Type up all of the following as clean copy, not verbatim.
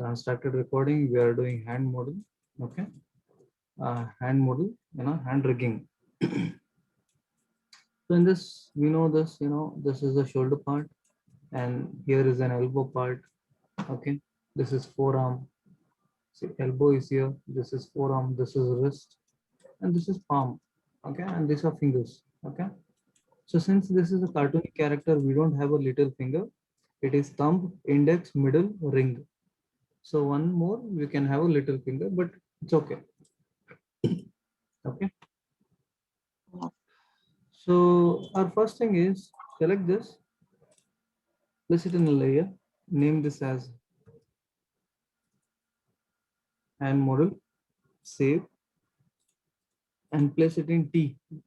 So I started recording. We are doing hand model. Okay. Hand model, hand rigging. So in this, we know this, this is the shoulder part, and here is an elbow part. Okay. This is forearm. See, elbow is here. This is forearm. This is wrist, and this is palm. Okay. And these are fingers. Okay. So since this is a cartoonic character, we don't have a little finger. It is thumb, index, middle, ring. So one more, we can have a little finger, but it's okay. Okay. So our first thing is select this, place it in a layer, name this as hand model, save, and place it in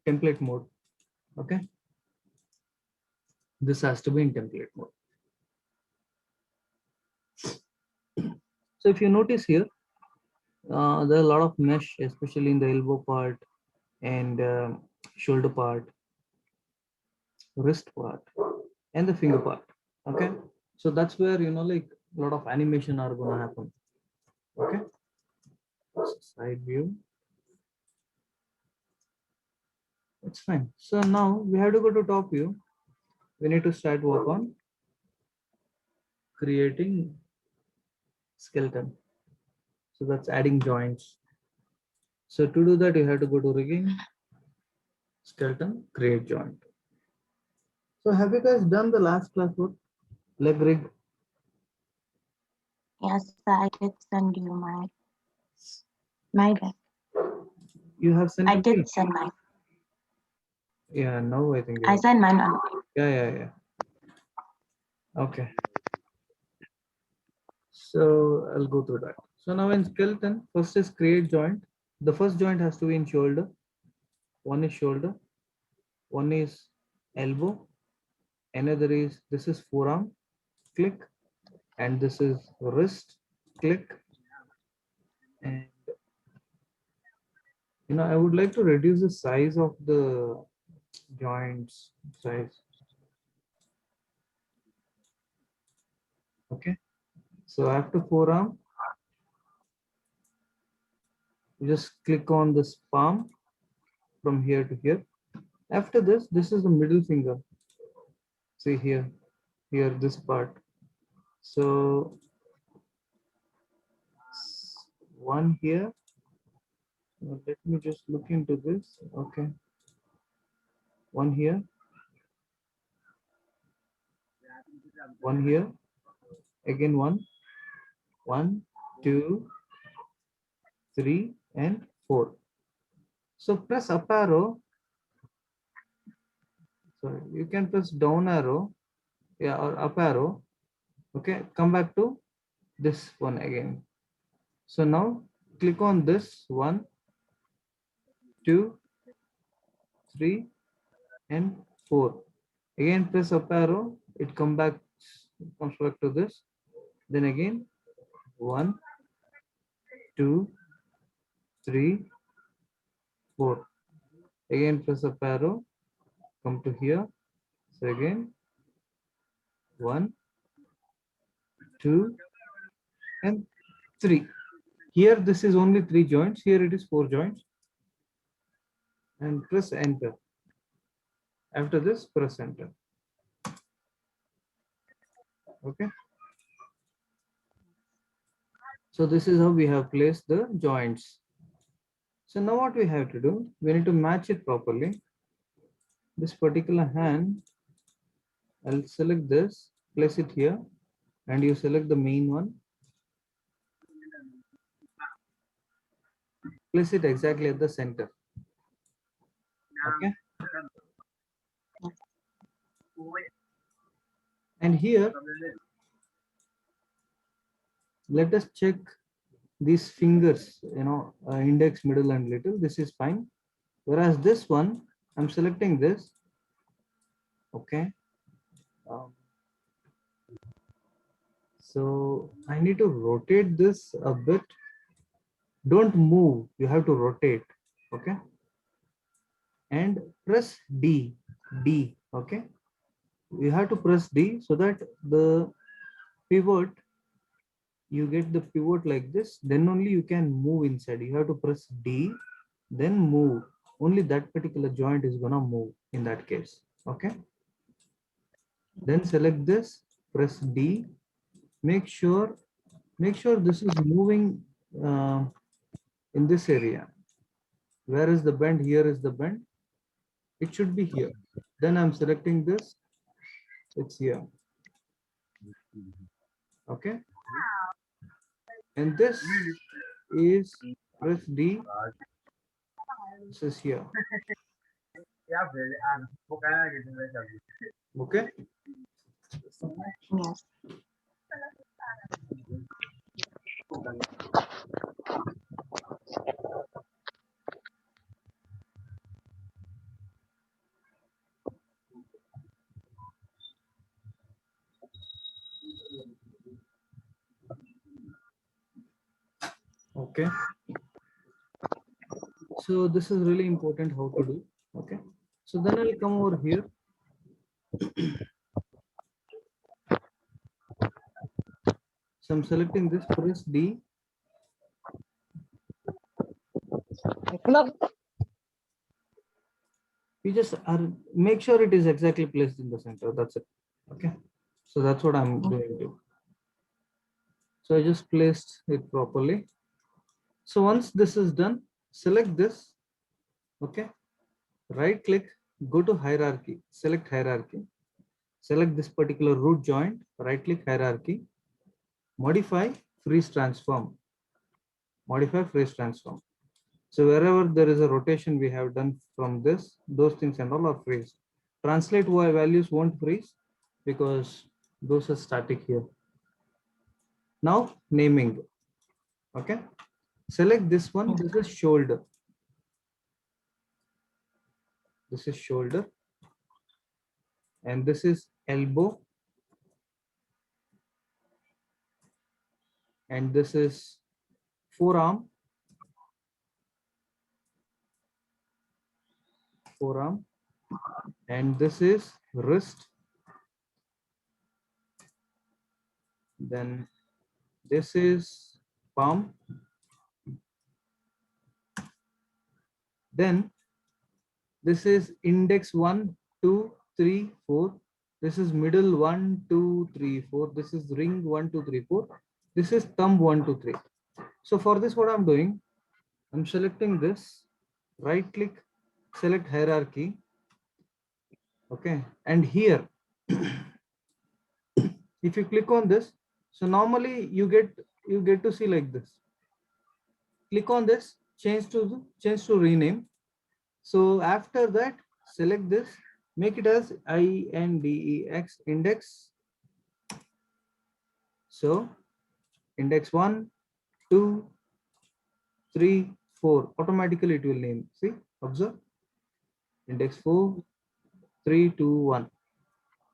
template mode. Okay. This has to be in template mode. So if you notice here, there are a lot of mesh, especially in the elbow part and shoulder part, wrist part, and the finger part. Okay. So that's where, like a lot of animation are going to happen. Okay. Side view. It's fine. So now we have to go to top view. We need to start work on creating skeleton. So that's adding joints. So to do that, you have to go to rigging, skeleton, create joint. So have you guys done the last class work? Leg rig? Yes, I did send you my leg. You have sent I it to me? did send mine. Yeah, no, I think I sent mine on. yeah. Okay. So I'll go through that. So now in skeleton, first is create joint. The first joint has to be in shoulder. One is shoulder, one is elbow, another is, this is forearm, click, and this is wrist, click. And I would like to reduce the size of the joints size. Okay, so after forearm, you just click on this palm from here to here. After this is the middle finger. See here, this part. So one here. Let me just look into this. Okay, one here, one here, again one, two, 3, and 4. So press up arrow. Sorry, you can press down arrow, yeah, or up arrow. Okay, come back to this one again. So now click on this 1, 2, 3, and 4. Again press up arrow. It comes back to this. Then again 1, 2, 3, 4. Again press up arrow. Come to here. So again 1, 2, and 3. Here this is only 3 joints. Here it is 4 joints. And press enter. After this, press enter. Okay. So this is how we have placed the joints. So now what we have to do, we need to match it properly. This particular hand, I'll select this, place it here, and you select the main one. Place it exactly at the center. Okay. And here, let us check these fingers, index, middle, and little. This is fine. Whereas this one, I'm selecting this. Okay. So I need to rotate this a bit. Don't move, you have to rotate. Okay. And press D. Okay. You have to press D so that the pivot you get the pivot like this, then only you can move inside. You have to press D, then move. Only that particular joint is gonna move in that case. Okay. Then select this, press D. Make sure this is moving in this area. Where is the bend? Here is the bend. It should be here. Then I'm selecting this. It's here. Okay. And this is press D. This is here. Okay. Yes. Okay. So this is really important how to do. Okay. So then I'll come over here. So I'm selecting this, press D. You just make sure it is exactly placed in the center. That's it. Okay. So that's what I'm doing too. So I just placed it properly. So once this is done, select this. Okay. Right click, go to hierarchy, select hierarchy. Select this particular root joint, right click hierarchy, modify freeze transform. Modify freeze transform. So wherever there is a rotation we have done from this, those things and all are freeze. Translate values won't freeze because those are static here. Now naming. Okay. Select this one. This is shoulder. This is shoulder. And this is elbow. And this is forearm. Forearm. And this is wrist. Then this is palm. Then this is index 1, 2, 3, 4. This is middle 1, 2, 3, 4. This is ring 1, 2, 3, 4. This is thumb 1, 2, 3. So for this, what I'm doing, I'm selecting this, right click, select hierarchy. Okay. And here, if you click on this, so normally you get to see like this. Click on this, change to rename. So after that, select this, make it as INDEX index. So index 1, 2, 3, 4. Automatically it will name. See, observe. Index 4, 3, 2, 1.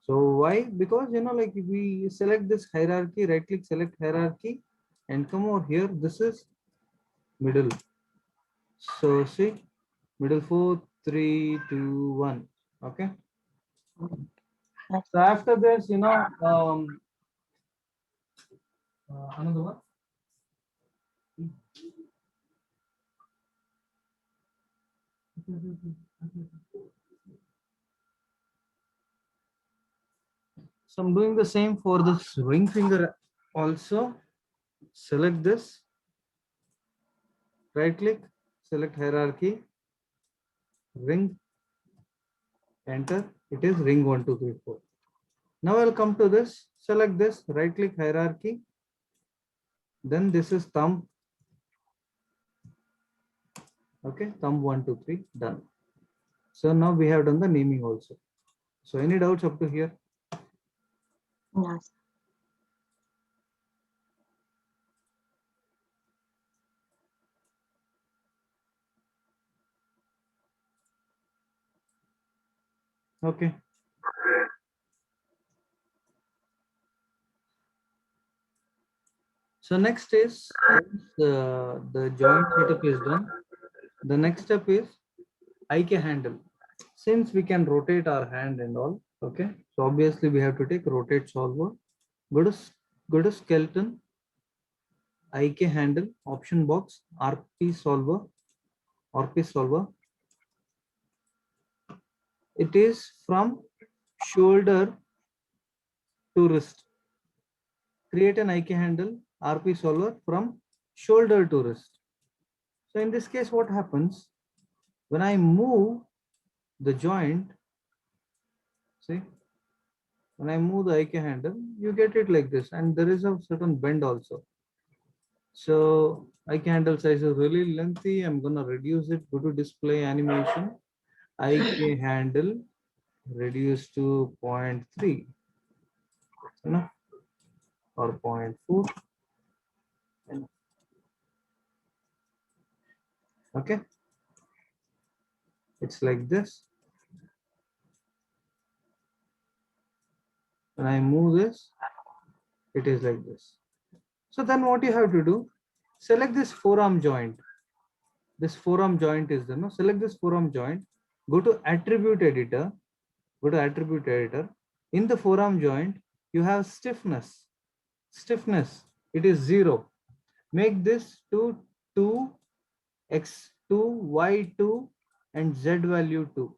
So why? Because like if we select this hierarchy, right click, select hierarchy, and come over here. This is middle. So see, middle 4, 3, 2, 1. Okay. So after this, another one. So I'm doing the same for this ring finger also. Select this, right click, select hierarchy, ring, enter. It is ring 1, 2, 3, 4. Now I'll come to this, select this, right click hierarchy. Then this is thumb. Okay, thumb 1, 2, 3, done. So now we have done the naming also. So any doubts up to here? Yes. Okay. So next is the joint setup is done. The next step is IK handle. Since we can rotate our hand and all, okay. So obviously we have to take rotate solver. Go to skeleton. IK handle option box RP solver, RP solver. It is from shoulder to wrist. Create an IK handle RP solver from shoulder to wrist. So in this case, what happens when I move the joint? See, when I move the IK handle, you get it like this, and there is a certain bend also. So IK handle size is really lengthy. I'm gonna reduce it. Go to display animation. IK handle reduce to 0.3. That's enough, or 0.4. Okay, it's like this. When I move this, it is like this. So then what you have to do, select this forearm joint. This forearm joint is there. No, select this forearm joint. Go to attribute editor. Go to attribute editor. In the forearm joint, you have stiffness. Stiffness, it is 0. Make this to 2, x2, y2, and z value 2.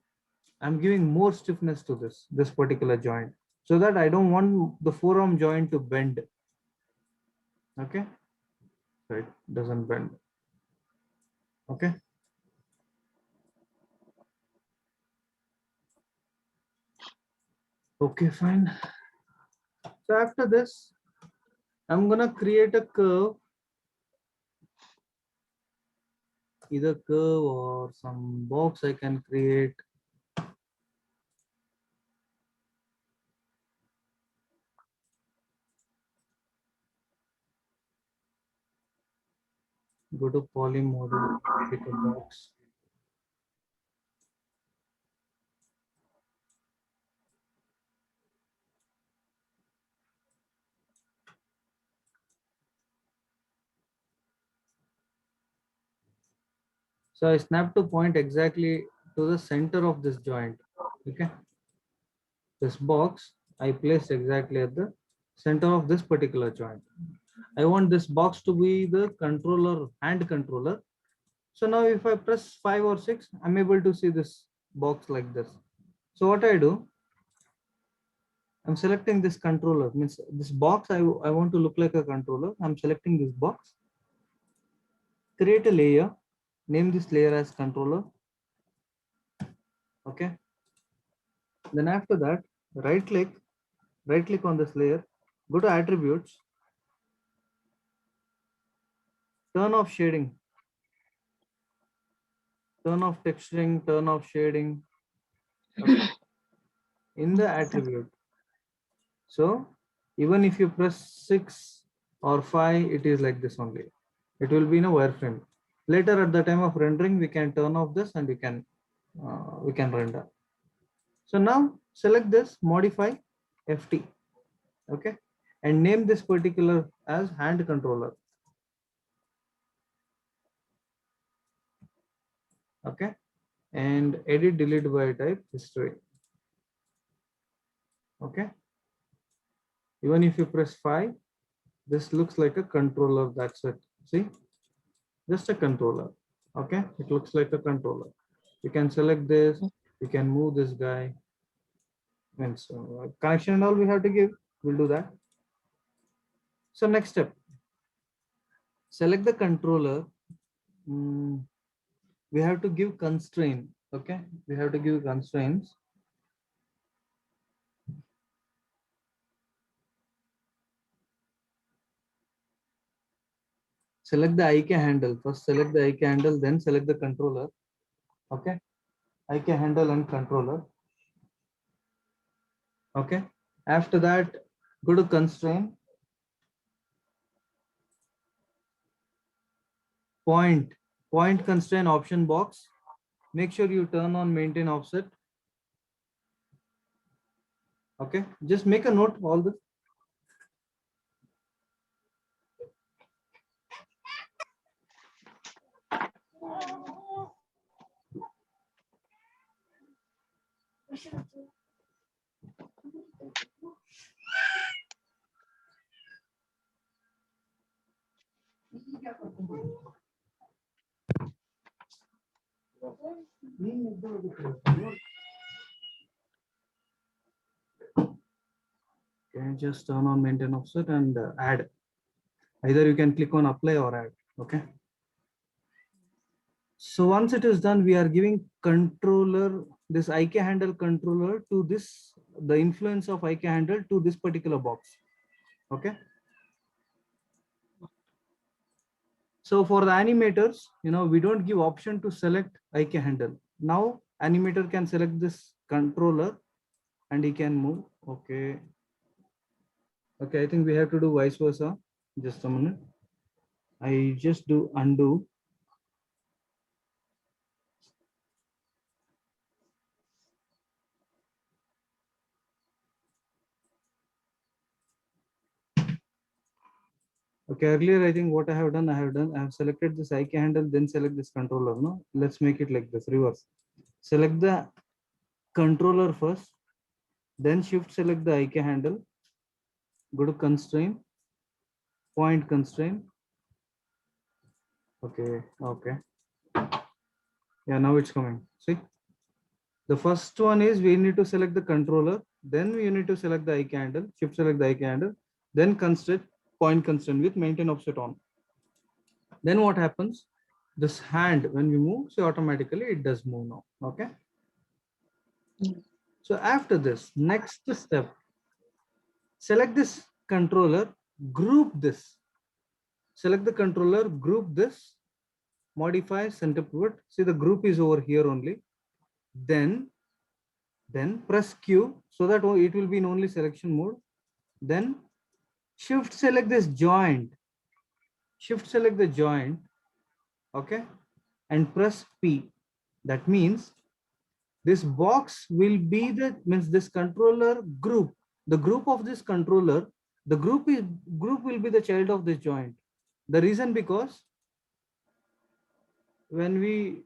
I'm giving more stiffness to this particular joint, so that I don't want the forearm joint to bend. Okay, so it doesn't bend. Okay. Okay, fine. So after this, I'm gonna create a curve, either curve or some box I can create. Go to poly model, pick a box. So I snap to point exactly to the center of this joint. Okay. This box I placed exactly at the center of this particular joint. I want this box to be the controller, hand controller. So now if I press 5 or 6, I'm able to see this box like this. So what I do, I'm selecting this controller, means this box, I want to look like a controller. I'm selecting this box, create a layer, name this layer as controller. Okay. Then after that, right click on this layer, go to attributes, turn off shading, turn off texturing, turn off shading. Okay. In the attribute. So even if you press 6 or 5, it is like this only. It will be in a wireframe. Later at the time of rendering, we can turn off this and we can render. So now select this, modify FT. Okay. And name this particular as hand controller. Okay. And edit delete by type history. Okay. Even if you press 5, this looks like a controller. That's it. See, just a controller. Okay, it looks like a controller. You can select this, you can move this guy, and so connection and all we have to give, we'll do that. So next step, select the controller. We have to give constraint. Okay, we have to give constraints. Select the IK handle. First select the IK handle, then select the controller. Okay, IK handle and controller. Okay, after that, go to constraint, point constraint option box. Make sure you turn on maintain offset. Okay, just make a note all this. Okay, just turn on maintain offset and add. Either you can click on apply or add. Okay. So once it is done, we are giving controller, this IK handle controller to this, the influence of IK handle to this particular box. Okay. So for the animators, we don't give option to select IK handle. Now animator can select this controller and he can move. Okay. Okay, I think we have to do vice versa. Just a minute. I just do undo. Okay, earlier I think what I have done, I have selected this IK handle, then select this controller. No, let's make it like this, reverse. Select the controller first, then shift select the IK handle, go to constraint, point constraint. Okay, okay. Yeah, now it's coming. See, the first one is we need to select the controller, then we need to select the IK handle, shift select the IK handle, then constraint, point constraint with maintain offset on. Then what happens? This hand, when we move, so automatically it does move now. Okay. So after this, next step, select this controller, group this. Select the controller, group this, modify center pivot. See, the group is over here only. Then press Q so that it will be in only selection mode. Then shift select this joint. Shift select the joint. Okay. And press P. That means this box will be this controller group. The group of this controller, the group will be the child of this joint. The reason because when we,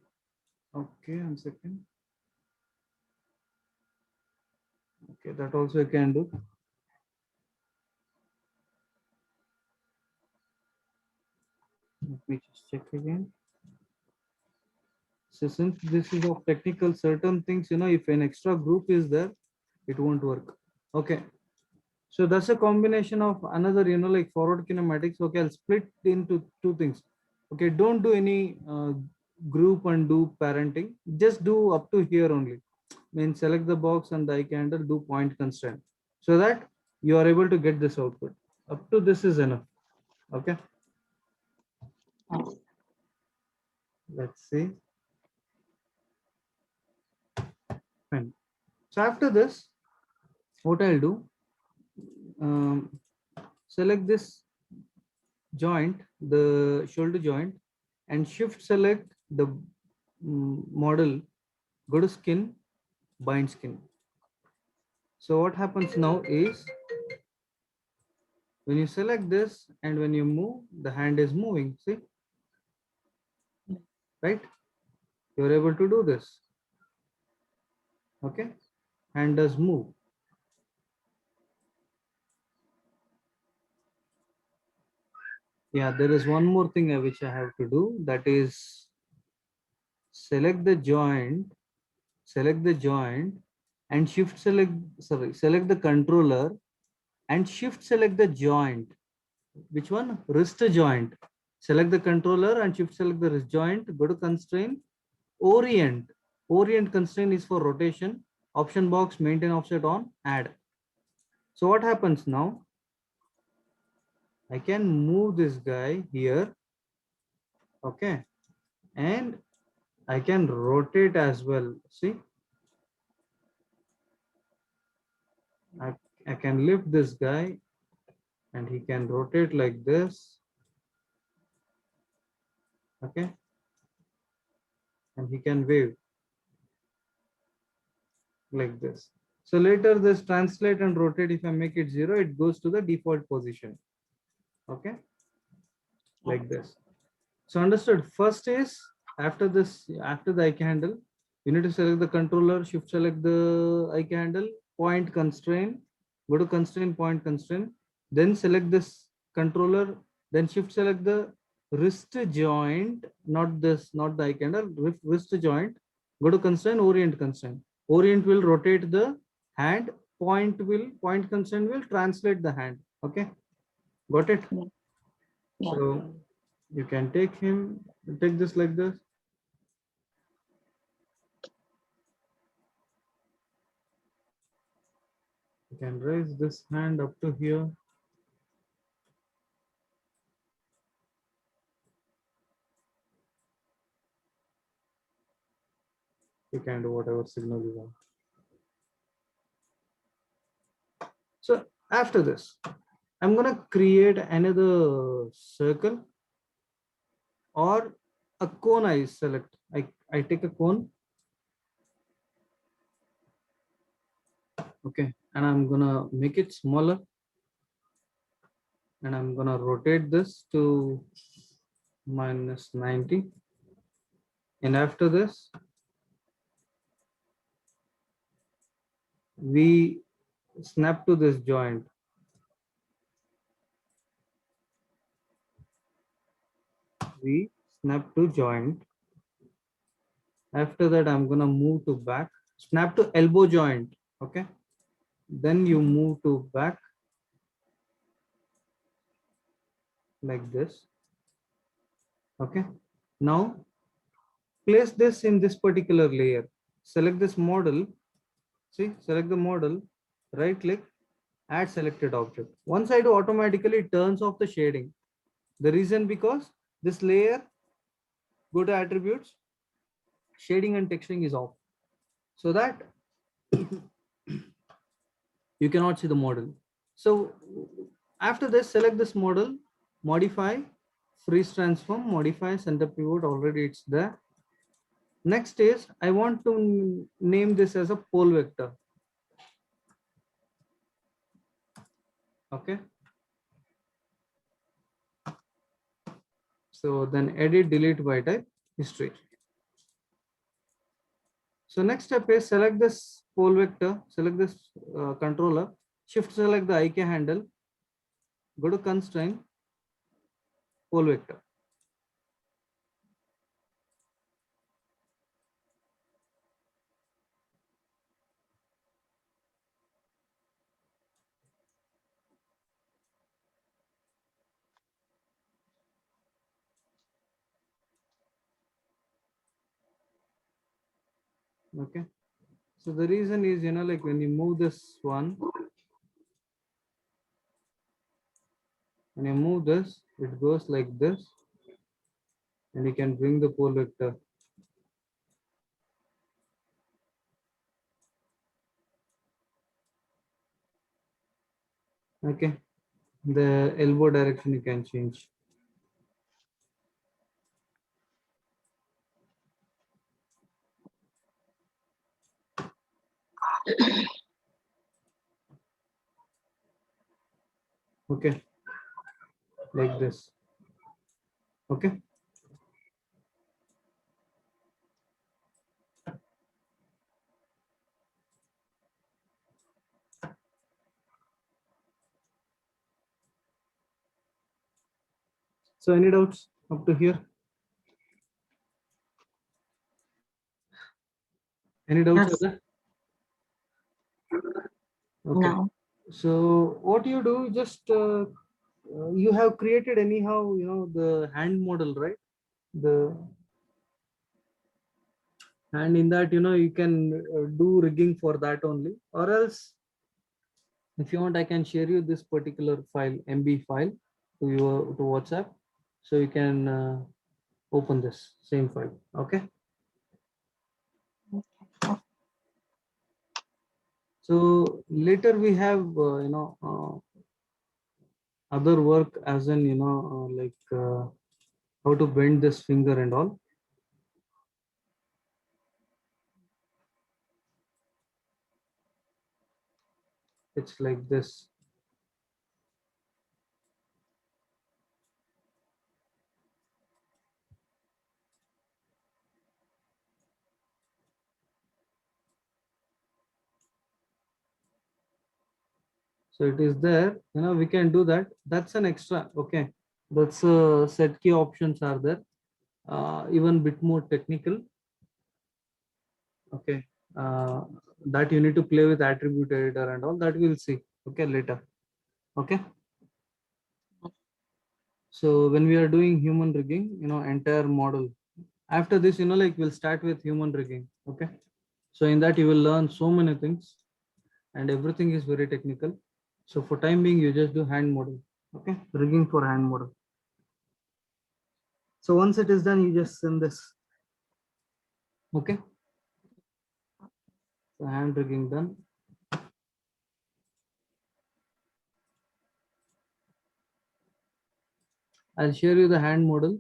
okay, 1 second. Okay, that also you can do. Let me just check again. So since this is of technical, certain things, if an extra group is there, it won't work. Okay. So that's a combination of another, like forward kinematics. Okay, I'll split into two things. Okay, don't do any group and do parenting. Just do up to here only. Mean select the box and the IK handle, do point constraint, so that you are able to get this output. Up to this is enough. Okay. Yes. Let's see. Fine. So after this, what I'll do, select this joint, the shoulder joint, and shift select the model, go to skin, bind skin. So what happens now is when you select this and when you move, the hand is moving. See, right? You're able to do this. Okay, hand does move. Yeah, there is one more thing which I have to do, that is select the joint and shift select, select the controller and shift select the joint. Which one? Wrist joint. Select the controller and shift select the wrist joint, go to constraint, orient. Orient constraint is for rotation. Option box, maintain offset on, add. So what happens now? I can move this guy here. Okay. And I can rotate as well. See, I can lift this guy and he can rotate like this. Okay. And he can wave like this. So later this translate and rotate, if I make it 0, it goes to the default position. Okay. Like this. So understood. First is after this, after the IK handle, you need to select the controller, shift select the IK handle, point constraint, go to constraint, point constraint, then select this controller, then shift select the wrist joint, not this, not the eye candle, wrist joint. Go to constraint, orient constraint. Orient will rotate the hand, point constraint will translate the hand. Okay, got it? Yeah. Yeah. So you can take this like this. You can raise this hand up to here. You can do whatever signal you want. So after this, I'm gonna create another circle or a cone. I select. I take a cone. Okay, and I'm gonna make it smaller, and I'm gonna rotate this to -90. And after this, we snap to this joint. We snap to joint. After that, I'm gonna move to back, snap to elbow joint. Okay, then you move to back like this. Okay, now place this in this particular layer. Select this model. See, select the model, right click, add selected object. Once I do, automatically it turns off the shading. The reason, because this layer, go to attributes, shading and texturing is off, so that you cannot see the model. So after this, select this model, modify, freeze transform, modify center pivot, already it's there. Next is, I want to name this as a pole vector. Okay. So then edit, delete by type, history. So next step is select this pole vector, select this controller, shift select the IK handle, go to constraint, pole vector. Okay. So the reason is, like when you move this one, when you move this, it goes like this, and you can bring the pole vector. Okay. The elbow direction you can change. Okay. Like this. Okay. So any doubts up to here? Any doubts? Yes. Other? Okay. No. So what you do, just you have created anyhow, the hand model, right? The and in that, you can do rigging for that only, or else if you want, I can share you this particular file, MB file, to WhatsApp, so you can open this same file. Okay. Okay. So later we have other work, as in like how to bend this finger and all. It's like this. So it is there, we can do that. That's an extra. Okay. That's set key options are there. Even bit more technical. Okay. That you need to play with attribute editor and all that we'll see. Okay, later. Okay. So when we are doing human rigging, entire model. After this, like we'll start with human rigging. Okay. So in that you will learn so many things and everything is very technical. So for time being, you just do hand model. Okay. Rigging for hand model. So once it is done, you just send this. Okay. So hand rigging done. I'll share you the hand model.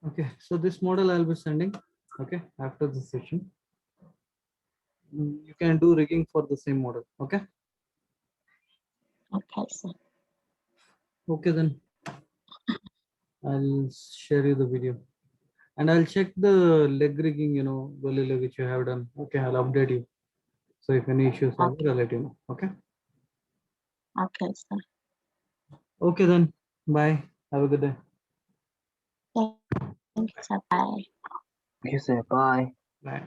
Okay, so this model I'll be sending. Okay, after this session, you can do rigging for the same model. Okay. Okay, sir. Okay, then I'll share you the video and I'll check the leg rigging, belly leg which you have done. Okay, I'll update you. So if any issues are there, I'll let you know. Okay. Okay, sir. Okay, then bye. Have a good day. Thank you, sir. Bye. Thank you, sir. Bye. Bye.